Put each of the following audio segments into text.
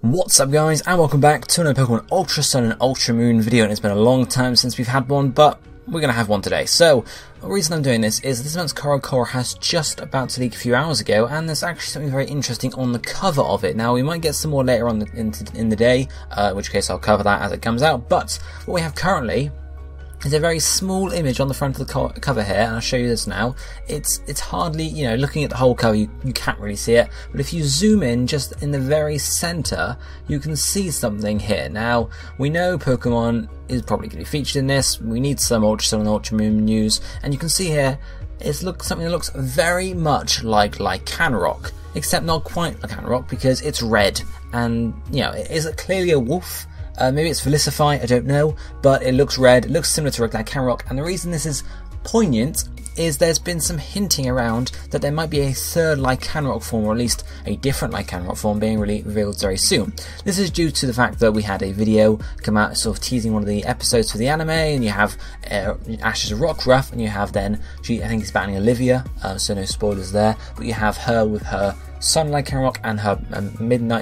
What's up guys, and welcome back to another Pokemon Ultra Sun and Ultra Moon video, and it's been a long time since we've had one, but we're going to have one today. So, the reason I'm doing this is this month's CoroCoro has just about to leak a few hours ago, and there's actually something very interesting on the cover of it. Now, we might get some more later on in the day, in which case I'll cover that as it comes out, but what we have currently is a very small image on the front of the cover here, and I'll show you this now. It's hardly, you know, looking at the whole cover, you can't really see it, but if you zoom in just in the very center, you can see something here. Now, we know Pokemon is probably going to be featured in this. We need some Ultra Sun and Ultra Moon news, and you can see here, it's something that looks very much like Lycanroc, except not quite Lycanroc because it's red, and, you know, is it clearly a wolf? Maybe it's Felicify, I don't know, but it looks red, it looks similar to Lycanroc, and the reason this is poignant is there's been some hinting around that there might be a third Lycanroc form, or at least a different Lycanroc form being revealed very soon. This is due to the fact that we had a video come out sort of teasing one of the episodes for the anime, and you have Ash's Rockruff, and you have then, I think it's battling Olivia, so no spoilers there, but you have her with her Sun Lycanroc and her midday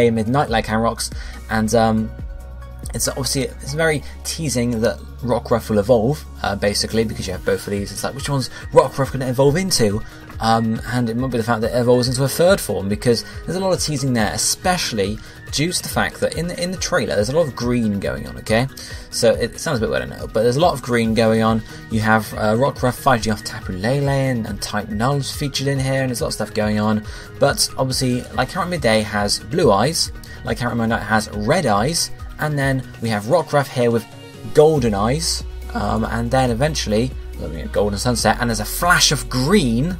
and midnight Lycanrocs, and it's obviously, it's very teasing that Rockruff will evolve, basically, because you have both of these. It's like, which one's Rockruff going to evolve into? And it might be the fact that it evolves into a third form, because there's a lot of teasing there, especially due to the fact that in the trailer there's a lot of green going on, okay? So it sounds a bit weird, I know, but there's a lot of green going on. You have Rockruff fighting off Tapu Lele and Type Null's featured in here, and there's a lot of stuff going on. But obviously, Lycanroc Midday has blue eyes, Lycanroc Midnight has red eyes, and then we have Rockruff here with golden eyes, and then eventually, looking at Golden Sunset, and there's a flash of green.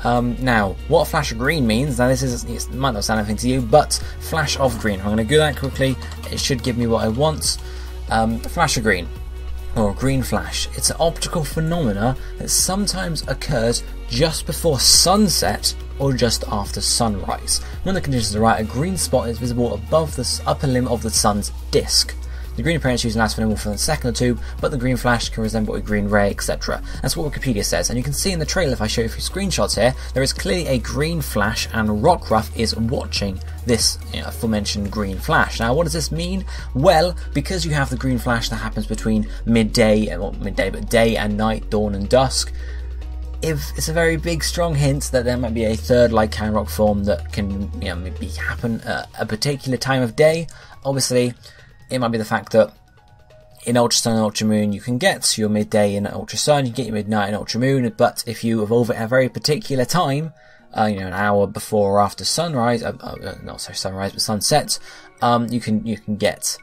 Now, what flash of green means, now it might not sound anything to you, but flash of green. I'm going to do that quickly, it should give me what I want. Flash of green, or green flash. It's an optical phenomena that sometimes occurs just before sunset or just after sunrise. When the conditions are right, a green spot is visible above the upper limb of the sun's disk. The green appearance usually lasts for no more than a second or two, but the green flash can resemble a green ray, etc. That's what Wikipedia says, and you can see in the trailer, if I show you a few screenshots here, there is clearly a green flash, and Rockruff is watching this aforementioned green flash. Now, what does this mean? Well, because you have the green flash that happens between day and night, dawn and dusk, it's a very big, strong hint that there might be a third Lycanroc form that can, maybe happen at a particular time of day. Obviously, it might be the fact that in Ultra Sun and Ultra Moon you can get your midday in Ultra Sun, you can get your midnight in Ultra Moon, but if you evolve it at a very particular time, an hour before or after sunrise, not so sunrise, but sunset, you can get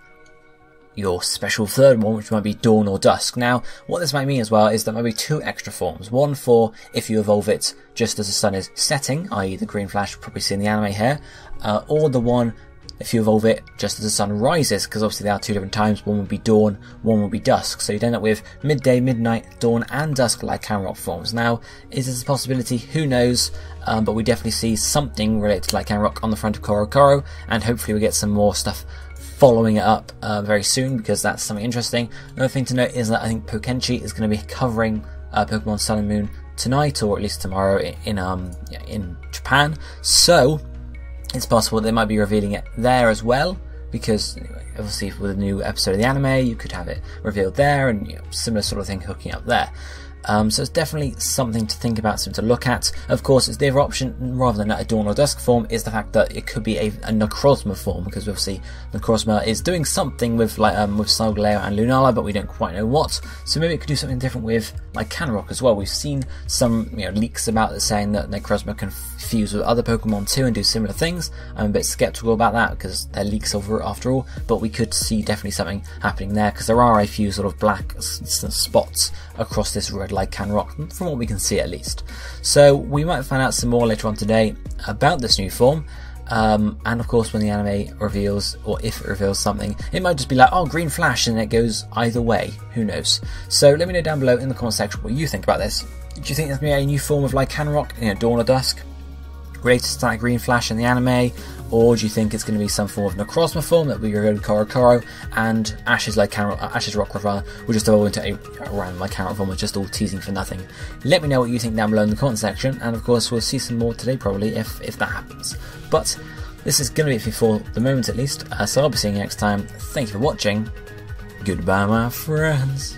your special third one, which might be dawn or dusk. Now, what this might mean as well is there might be two extra forms. One for if you evolve it just as the sun is setting, i.e. the green flash you'll probably see in the anime here, or the one if you evolve it just as the sun rises, because obviously there are two different times, one would be dawn, one would be dusk, so you'd end up with midday, midnight, dawn and dusk Lycanroc forms. Now, is this a possibility? Who knows, but we definitely see something related to Lycanroc on the front of CoroCoro, and hopefully we get some more stuff following it up very soon, because that's something interesting. Another thing to note is that I think Pokenchi is going to be covering Pokemon Sun and Moon tonight, or at least tomorrow in Japan, so it's possible they might be revealing it there as well, because obviously with a new episode of the anime you could have it revealed there, and similar sort of thing hooking up there. So it's definitely something to think about, something to look at. Of course, it's the other option, rather than a dawn or dusk form, is the fact that it could be a Necrozma form, because obviously Necrozma is doing something with Solgaleo and Lunala, but we don't quite know what. So maybe it could do something different with Lycanroc as well. We've seen some leaks about it saying that Necrozma can fuse with other Pokemon too and do similar things. I'm a bit skeptical about that because they're leaks after all, but we could see definitely something happening there, because there are a few sort of black spots across this red Lycanroc, from what we can see at least. So we might find out some more later on today about this new form, and of course when the anime reveals, or if it reveals something, it might just be like, oh, green flash, and it goes either way, who knows. So let me know down below in the comment section what you think about this. Do you think there's going to be a new form of Lycanroc, dawn or dusk, related to that green flash in the anime, or do you think it's going to be some form of Necrozma form that we go to CoroCoro, and Ash's Rockruff will just evolve into a random Lycanroc form with just all teasing for nothing? Let me know what you think down below in the comment section, and of course we'll see some more today probably if that happens. But this is going to be it for the moment at least, so I'll be seeing you next time. Thank you for watching. Goodbye, my friends.